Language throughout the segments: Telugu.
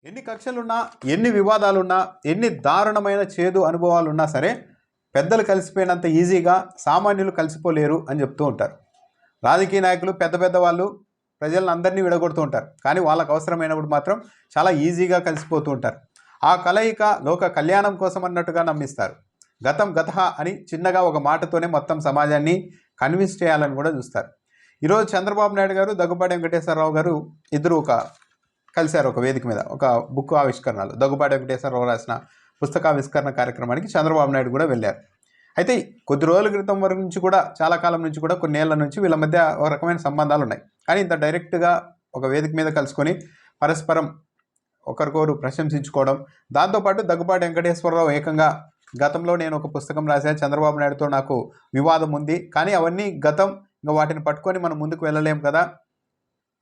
ఎన్ని కక్షలున్నా, ఎన్ని వివాదాలున్నా, ఎన్ని దారుణమైన చేదు అనుభవాలున్నా సరే పెద్దలు కలిసిపోయినంత ఈజీగా సామాన్యులు కలిసిపోలేరు అని చెప్తూ ఉంటారు. రాజకీయ నాయకులు పెద్ద పెద్ద వాళ్ళు ప్రజలను అందరినీ విడగొడుతూ ఉంటారు. కానీ వాళ్ళకు అవసరమైనప్పుడు మాత్రం చాలా ఈజీగా కలిసిపోతూ ఉంటారు. ఆ కలయిక లోక కళ్యాణం కోసం అన్నట్టుగా నమ్మిస్తారు. గతం గతహ అని చిన్నగా ఒక మాటతోనే మొత్తం సమాజాన్ని కన్విన్స్ చేయాలని కూడా చూస్తారు. ఈరోజు చంద్రబాబు నాయుడు గారు, దగ్గుబాటి వెంకటేశ్వరరావు గారు ఇద్దరు కలిశారు ఒక వేదిక మీద. ఒక బుక్ ఆవిష్కరణలు దగ్గుబాటి వెంకటేశ్వరరావు రాసిన పుస్తకావిష్కరణ కార్యక్రమానికి చంద్రబాబు నాయుడు కూడా వెళ్ళారు. అయితే కొద్ది రోజుల క్రితం వరకు నుంచి కూడా, చాలా కాలం నుంచి కూడా, కొన్నేళ్ల నుంచి వీళ్ళ మధ్య ఒక రకమైన సంబంధాలు ఉన్నాయి. కానీ ఇంత డైరెక్ట్గా ఒక వేదిక మీద కలుసుకొని పరస్పరం ఒకరికొకరు ప్రశంసించుకోవడం, దాంతోపాటు దగ్గుబాటి వెంకటేశ్వరరావు ఏకంగా గతంలో నేను ఒక పుస్తకం రాశాను, చంద్రబాబు నాయుడుతో నాకు వివాదం ఉంది, కానీ అవన్నీ గతం, ఇంకా వాటిని పట్టుకొని మనం ముందుకు వెళ్ళలేం కదా,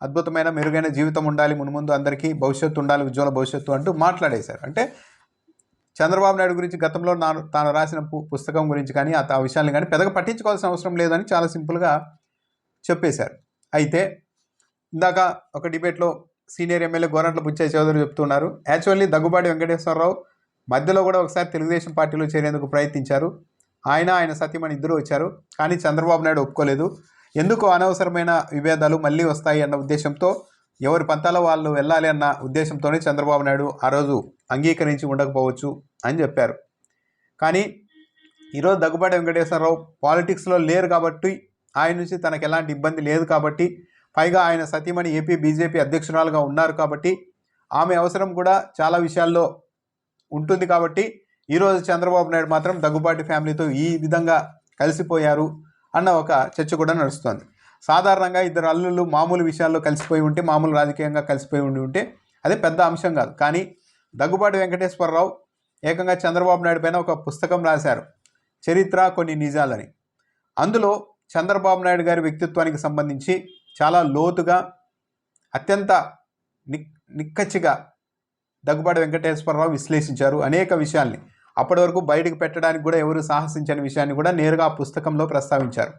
అద్భుతమైన మెరుగైన జీవితం ఉండాలి, మున్ముందు అందరికీ భవిష్యత్తు ఉండాలి, ఉజ్వల భవిష్యత్తు అంటూ మాట్లాడేశారు. అంటే చంద్రబాబు నాయుడు గురించి గతంలో తాను రాసిన పుస్తకం గురించి కానీ ఆ విషయాన్ని కానీ పెద్దగా పట్టించుకోవాల్సిన అవసరం లేదని చాలా సింపుల్గా చెప్పేశారు. అయితే ఇందాక ఒక డిబేట్లో సీనియర్ ఎమ్మెల్యే గోరంట్ల బుచ్చయ్య చౌదరి చెప్తున్నారు, యాక్చువల్లీ దగ్గుబాటి వెంకటేశ్వరరావు మధ్యలో కూడా ఒకసారి తెలుగుదేశం పార్టీలో చేరేందుకు ప్రయత్నించారు. ఆయన సతీమణి ఇద్దరు వచ్చారు, కానీ చంద్రబాబు నాయుడు ఒప్పుకోలేదు. ఎందుకు అనవసరమైన విభేదాలు మళ్ళీ వస్తాయి అన్న ఉద్దేశంతో, ఎవరి పంతాలో వాళ్ళు వెళ్ళాలి అన్న ఉద్దేశంతోనే చంద్రబాబు నాయుడు ఆ రోజు అంగీకరించి ఉండకపోవచ్చు అని చెప్పారు. కానీ ఈరోజు దగ్గుబాటి వెంకటేశ్వరరావు పాలిటిక్స్లో లేరు కాబట్టి, ఆయన నుంచి తనకు ఎలాంటి ఇబ్బంది లేదు కాబట్టి, పైగా ఆయన సతీమణి ఏపీ బీజేపీ అధ్యక్షురాలుగా ఉన్నారు కాబట్టి, ఆమె అవసరం కూడా చాలా విషయాల్లో ఉంటుంది కాబట్టి, ఈరోజు చంద్రబాబు నాయుడు మాత్రం దగ్గుబాటి ఫ్యామిలీతో ఈ విధంగా కలిసిపోయారు అన్న ఒక చర్చ కూడా నడుస్తుంది. సాధారణంగా ఇద్దరు అల్లుళ్ళు మామూలు విషయాల్లో కలిసిపోయి ఉంటే, మామూలు రాజకీయంగా కలిసిపోయి ఉంటే అది పెద్ద అంశం కాదు. కానీ దగ్గుబాటి వెంకటేశ్వరరావు ఏకంగా చంద్రబాబు నాయుడు పైన ఒక పుస్తకం రాశారు, చరిత్ర కొన్ని నిజాలని. అందులో చంద్రబాబు నాయుడు గారి వ్యక్తిత్వానికి సంబంధించి చాలా లోతుగా, అత్యంత నిక్కచ్చిగా దగ్గుబాటి వెంకటేశ్వరరావు విశ్లేషించారు అనేక విషయాల్ని. అప్పటి వరకు బయటకు పెట్టడానికి కూడా ఎవరు సాహసించని విషయాన్ని కూడా నేరుగా ఆ పుస్తకంలో ప్రస్తావించారు.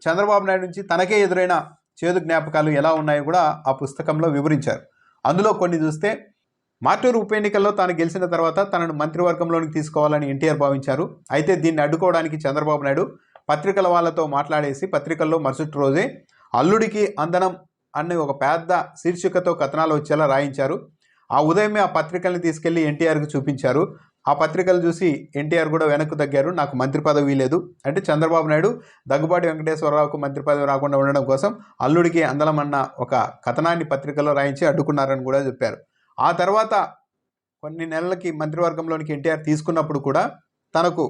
చంద్రబాబు నాయుడు నుంచి తనకే ఎదురైన చేదు జ్ఞాపకాలు ఎలా ఉన్నాయో కూడా ఆ పుస్తకంలో వివరించారు. అందులో కొన్ని చూస్తే, మార్టూరు ఉప ఎన్నికల్లో తాను గెలిచిన తర్వాత తనను మంత్రివర్గంలోనికి తీసుకోవాలని ఎన్టీఆర్ భావించారు. అయితే దీన్ని అడ్డుకోవడానికి చంద్రబాబు నాయుడు పత్రికల వాళ్ళతో మాట్లాడేసి పత్రికల్లో మరుసటి రోజే అల్లుడికి అందనం అనే ఒక పెద్ద శీర్షికతో కథనాలు వచ్చేలా రాయించారు. ఆ ఉదయమే ఆ పత్రికల్ని తీసుకెళ్లి ఎన్టీఆర్కి చూపించారు. ఆ పత్రికలు చూసి ఎన్టీఆర్ కూడా వెనక్కు తగ్గారు, నాకు మంత్రి పదవి లేదు అంటే చంద్రబాబు నాయుడు దగ్గుబాటి వెంకటేశ్వరరావుకు మంత్రి పదవి రాకుండా ఉండడం కోసం అల్లుడికి అందలం అన్న ఒక కథనాన్ని పత్రికల్లో రాయించి అడ్డుకున్నారని కూడా చెప్పారు. ఆ తర్వాత కొన్ని నెలలకి మంత్రివర్గంలోనికి ఎన్టీఆర్ తీసుకున్నప్పుడు కూడా తనకు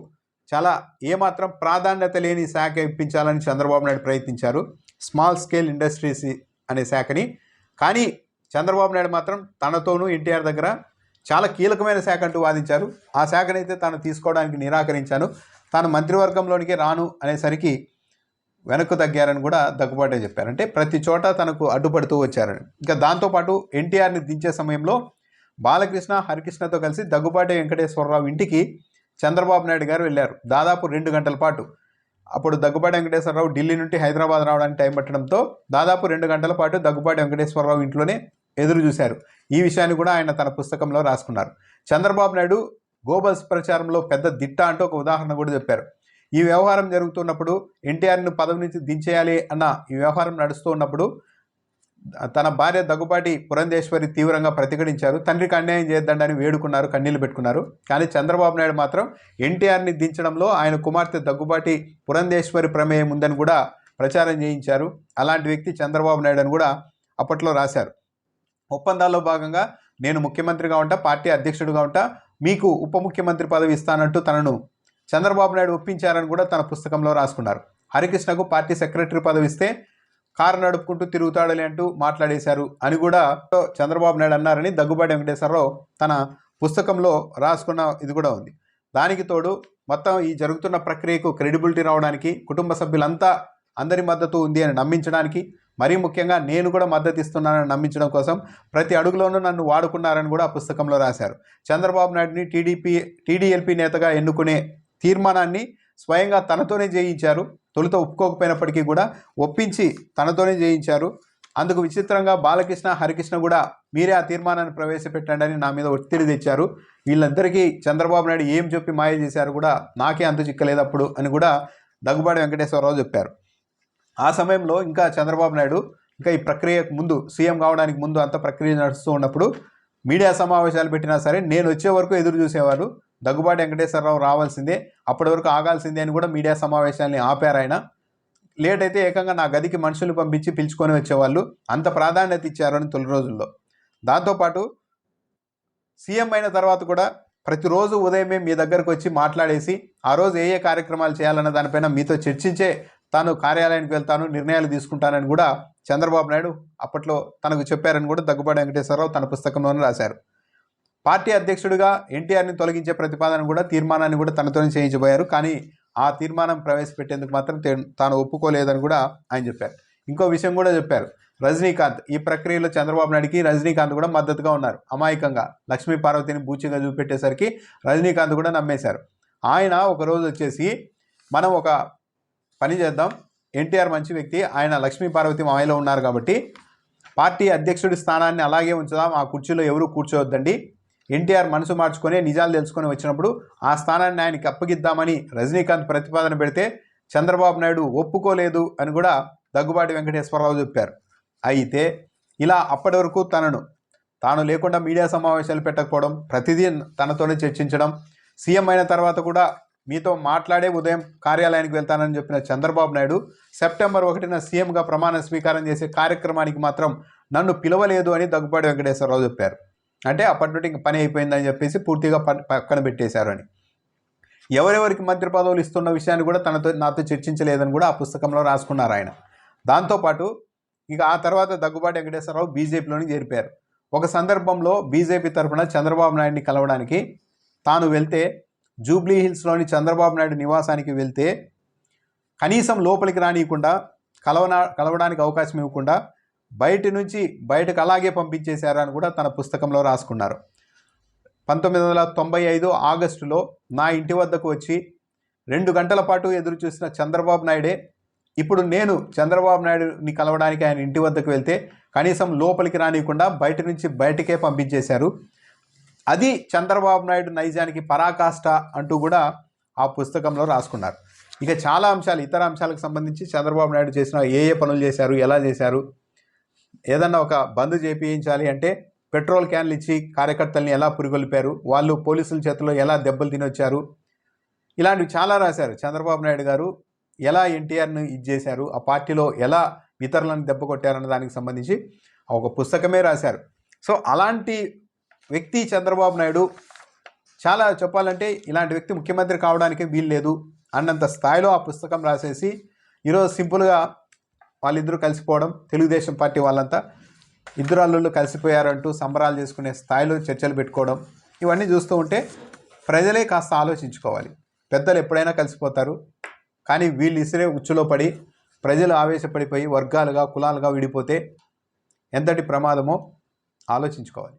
చాలా ఏమాత్రం ప్రాధాన్యత లేని శాఖ ఇప్పించాలని చంద్రబాబు నాయుడు ప్రయత్నించారు, స్మాల్ స్కేల్ ఇండస్ట్రీస్ అనే శాఖని. కానీ చంద్రబాబు నాయుడు మాత్రం తనతోనూ ఎన్టీఆర్ దగ్గర చాలా కీలకమైన శాఖ అంటూ వాదించారు. ఆ శాఖనైతే తాను తీసుకోవడానికి నిరాకరించాను, తాను మంత్రివర్గంలోనికే రాను అనేసరికి వెనక్కు తగ్గారని కూడా దగ్గుబాటే చెప్పారు. అంటే ప్రతి చోట తనకు అడ్డుపడుతూ వచ్చారని. ఇంకా దాంతోపాటు ఎన్టీఆర్ని దించే సమయంలో బాలకృష్ణ, హరికృష్ణతో కలిసి దగ్గుబాటి వెంకటేశ్వరరావు ఇంటికి చంద్రబాబు నాయుడు గారు వెళ్ళారు. దాదాపు 2 గంటల పాటు. అప్పుడు దగ్గుబాటి వెంకటేశ్వరరావు ఢిల్లీ నుండి హైదరాబాద్ రావడానికి టైం పట్టడంతో దాదాపు 2 గంటల పాటు దగ్గుబాటి వెంకటేశ్వరరావు ఇంట్లోనే ఎదురు చూశారు. ఈ విషయాన్ని కూడా ఆయన తన పుస్తకంలో రాసుకున్నారు. చంద్రబాబు నాయుడు గోబల్స్ ప్రచారంలో పెద్ద దిట్ట అంటూ ఒక ఉదాహరణ కూడా చెప్పారు. ఈ వ్యవహారం జరుగుతున్నప్పుడు, ఎన్టీఆర్ను పదవి నుంచి దించేయాలి అన్న ఈ వ్యవహారం నడుస్తూ ఉన్నప్పుడు తన భార్య దగ్గుబాటి పురంధేశ్వరి తీవ్రంగా ప్రతిఘటించారు. తండ్రికి అన్యాయం చేయొద్దని వేడుకున్నారు, కన్నీళ్లు పెట్టుకున్నారు. కానీ చంద్రబాబు నాయుడు మాత్రం ఎన్టీఆర్ని దించడంలో ఆయన కుమార్తె దగ్గుబాటి పురంధేశ్వరి ప్రమేయం ఉందని కూడా ప్రచారం చేయించారు. అలాంటి వ్యక్తి చంద్రబాబు నాయుడు అని కూడా అప్పట్లో రాశారు. ఒప్పందాల్లో భాగంగా నేను ముఖ్యమంత్రిగా ఉంటా, పార్టీ అధ్యక్షుడిగా ఉంటా, మీకు ఉప ముఖ్యమంత్రి పదవి ఇస్తానంటూ తనను చంద్రబాబు నాయుడు ఒప్పించారని కూడా తన పుస్తకంలో రాసుకున్నారు. హరికృష్ణకు పార్టీ సెక్రటరీ పదవి ఇస్తే కారు నడుపుకుంటూ తిరుగుతాడలే అంటూ మాట్లాడేశారు అని కూడా చంద్రబాబు నాయుడు అన్నారని దగ్గుబాటి వెంకటేశ్వరరావు తన పుస్తకంలో రాసుకున్న ఇది కూడా ఉంది. దానికి తోడు మొత్తం ఈ జరుగుతున్న ప్రక్రియకు క్రెడిబిలిటీ రావడానికి, కుటుంబ సభ్యులంతా అందరి మద్దతు ఉంది అని నమ్మించడానికి, మరీ ముఖ్యంగా నేను కూడా మద్దతు ఇస్తున్నానని నమ్మించడం కోసం ప్రతి అడుగులోనూ నన్ను వాడుకున్నారని కూడా ఆ పుస్తకంలో రాశారు. చంద్రబాబు నాయుడిని టీడీఎల్పీ నేతగా ఎన్నుకునే తీర్మానాన్ని స్వయంగా తనతోనే చేయించారు. తొలుత ఒప్పుకోకపోయినప్పటికీ కూడా ఒప్పించి తనతోనే చేయించారు. అందుకు విచిత్రంగా బాలకృష్ణ, హరికృష్ణ కూడా మీరే ఆ తీర్మానాన్ని ప్రవేశపెట్టండి అని నా మీద ఒత్తిడి తెచ్చారు. వీళ్ళందరికీ చంద్రబాబు నాయుడు ఏం చెప్పి మాయ చేశారు కూడా నాకే అంతు చిక్కలేదు అప్పుడు అని కూడా దగ్గుబాటి వెంకటేశ్వరరావు చెప్పారు. ఆ సమయంలో ఇంకా చంద్రబాబు నాయుడు ఇంకా ఈ ప్రక్రియకు ముందు, సీఎం కావడానికి ముందు అంత ప్రక్రియ నడుస్తూ ఉన్నప్పుడు మీడియా సమావేశాలు పెట్టినా సరే నేను వచ్చే వరకు ఎదురు చూసేవారు. దగ్గుబాటి వెంకటేశ్వరరావు రావాల్సిందే, అప్పటి వరకు ఆగాల్సిందే అని కూడా మీడియా సమావేశాలని ఆపారు ఆయన. లేట్ అయితే ఏకంగా నా గదికి మనుషులు పంపించి పిలుచుకొని వచ్చేవాళ్ళు, అంత ప్రాధాన్యత ఇచ్చారు అని తొలి రోజుల్లో. దాంతోపాటు సీఎం అయిన తర్వాత కూడా ప్రతిరోజు ఉదయమే మీ దగ్గరకు వచ్చి మాట్లాడేసి ఆ రోజు ఏ కార్యక్రమాలు చేయాలన్న దానిపైన మీతో చర్చించే తాను కార్యాలయానికి వెళ్తాను, నిర్ణయాలు తీసుకుంటానని కూడా చంద్రబాబు నాయుడు అప్పట్లో తనకు చెప్పారని కూడా దగ్గుబాటి వెంకటేశ్వరరావు తన పుస్తకంలోనే రాశారు. పార్టీ అధ్యక్షుడిగా ఎన్టీఆర్ని తొలగించే ప్రతిపాదన కూడా, తీర్మానాన్ని కూడా తనతోనే చేయించబోయారు. కానీ ఆ తీర్మానం ప్రవేశపెట్టేందుకు మాత్రం తాను ఒప్పుకోలేదని కూడా ఆయన చెప్పారు. ఇంకో విషయం కూడా చెప్పారు. రజనీకాంత్ ఈ ప్రక్రియలో చంద్రబాబు నాయుడికి రజనీకాంత్ కూడా మద్దతుగా ఉన్నారు. అమాయకంగా లక్ష్మీ పార్వతిని బూచిగా చూపెట్టేసరికి రజనీకాంత్ కూడా నమ్మేశారు. ఆయన ఒకరోజు వచ్చేసి మనం ఒక పని చేద్దాం, ఎన్టీఆర్ మంచి వ్యక్తి, ఆయన లక్ష్మీ పార్వతి మాయలో ఉన్నారు కాబట్టి పార్టీ అధ్యక్షుడి స్థానాన్ని అలాగే ఉంచుదాం, ఆ కుర్చీలో ఎవరూ కూర్చోవద్దండి, ఎన్టీఆర్ మనసు మార్చుకొని నిజాలు తెలుసుకొని వచ్చినప్పుడు ఆ స్థానాన్ని ఆయనకి అప్పగిద్దామని రజనీకాంత్ ప్రతిపాదన పెడితే చంద్రబాబు నాయుడు ఒప్పుకోలేదు అని కూడా దగ్గుబాటి వెంకటేశ్వరరావు చెప్పారు. అయితే ఇలా అప్పటి వరకు తాను లేకుండా మీడియా సమావేశాలు పెట్టకపోవడం, ప్రతిదీ తనతోనే చర్చించడం, సీఎం అయిన తర్వాత కూడా మీతో మాట్లాడే ఉదయం కార్యాలయానికి వెళ్తానని చెప్పిన చంద్రబాబు నాయుడు సెప్టెంబర్ 1న సీఎంగా ప్రమాణ స్వీకారం చేసే కార్యక్రమానికి మాత్రం నన్ను పిలవలేదు అని దగ్గుబాటి వెంకటేశ్వరరావు చెప్పారు. అంటే అప్పటి నుండి ఇంక పని అయిపోయిందని చెప్పేసి పూర్తిగా పక్కన పెట్టేశారు అని. ఎవరెవరికి మంత్రి పదవులు ఇస్తున్న విషయాన్ని కూడా నాతో చర్చించలేదని కూడా ఆ పుస్తకంలో రాసుకున్నారు ఆయన. దాంతోపాటు ఇక ఆ తర్వాత దగ్గుబాటి వెంకటేశ్వరరావు బీజేపీలోని చేరిపోయారు. ఒక సందర్భంలో బీజేపీ తరఫున చంద్రబాబు నాయుడిని కలవడానికి తాను వెళ్తే, జూబ్లీ హిల్స్లోని చంద్రబాబు నాయుడు నివాసానికి వెళ్తే కనీసం లోపలికి రానియకుండా, కలవడానికి అవకాశం ఇవ్వకుండా బయటకు అలాగే పంపించేశారు అని కూడా తన పుస్తకంలో రాసుకున్నారు. 1995 ఆగస్టులో నా ఇంటి వద్దకు వచ్చి 2 గంటల పాటు ఎదురు చూసిన చంద్రబాబు నాయుడే ఇప్పుడు నేను చంద్రబాబు నాయుడుని కలవడానికి ఆయన ఇంటి వద్దకు వెళ్తే కనీసం లోపలికి రానియకుండా బయటకే పంపించేశారు. అది చంద్రబాబు నాయుడు నైజానికి పరాకాష్ట అంటూ కూడా ఆ పుస్తకంలో రాసుకున్నారు. ఇక చాలా అంశాలు, ఇతర అంశాలకు సంబంధించి చంద్రబాబు నాయుడు చేసిన ఏ పనులు చేశారు, ఎలా చేశారు, ఏదన్నా ఒక బంద్ చేయించాలి అంటే పెట్రోల్ క్యాన్లు ఇచ్చి కార్యకర్తల్ని ఎలా పురిగొల్పారు, వాళ్ళు పోలీసుల చేతిలో ఎలా దెబ్బలు తినొచ్చారు, ఇలాంటివి చాలా రాశారు. చంద్రబాబు నాయుడు గారు ఎలా ఎన్టీఆర్ను చేశారు, ఆ పార్టీలో ఎలా ఇతరులను దెబ్బ కొట్టారన్న దానికి సంబంధించి ఒక పుస్తకమే రాశారు. సో అలాంటి వ్యక్తి చంద్రబాబు నాయుడు, చాలా చెప్పాలంటే ఇలాంటి వ్యక్తి ముఖ్యమంత్రి కావడానికి వీల్లేదు అన్నంత స్థాయిలో ఆ పుస్తకం రాసేసి ఈరోజు సింపుల్గా వాళ్ళిద్దరూ కలిసిపోవడం, తెలుగుదేశం పార్టీ వాళ్ళంతా ఇద్దరు అల్లుళ్ళు కలిసిపోయారంటూ సంబరాలు చేసుకునే స్థాయిలో చర్చలు పెట్టుకోవడం, ఇవన్నీ చూస్తూ ఉంటే ప్రజలే కాస్త ఆలోచించుకోవాలి. పెద్దలు ఎప్పుడైనా కలిసిపోతారు, కానీ వీళ్ళు ఇసిరే ఉచ్చులో పడి ప్రజలు ఆవేశపడిపోయి వర్గాలుగా, కులాలుగా విడిపోతే ఎంతటి ప్రమాదమో ఆలోచించుకోవాలి.